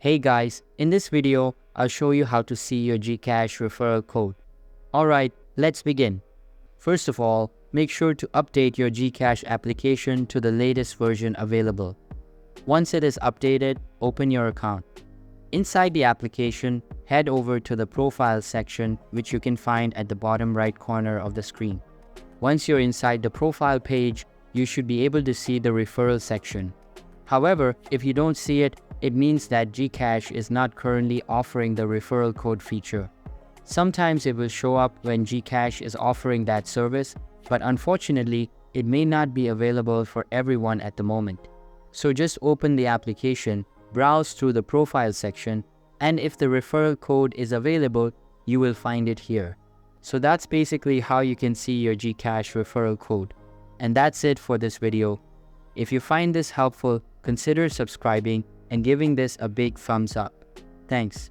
Hey guys, in this video, I'll show you how to see your GCash referral code. Alright, let's begin. First of all, make sure to update your GCash application to the latest version available. Once it is updated, open your account. Inside the application, head over to the Profile section, which you can find at the bottom right corner of the screen. Once you're inside the profile page, you should be able to see the referral section. However, if you don't see it, it means that GCash is not currently offering the referral code feature. Sometimes it will show up when GCash is offering that service, but unfortunately, it may not be available for everyone at the moment. So just open the application, browse through the profile section, and if the referral code is available, you will find it here. So that's basically how you can see your GCash referral code. And that's it for this video. If you find this helpful, consider subscribing and giving this a big thumbs up. Thanks.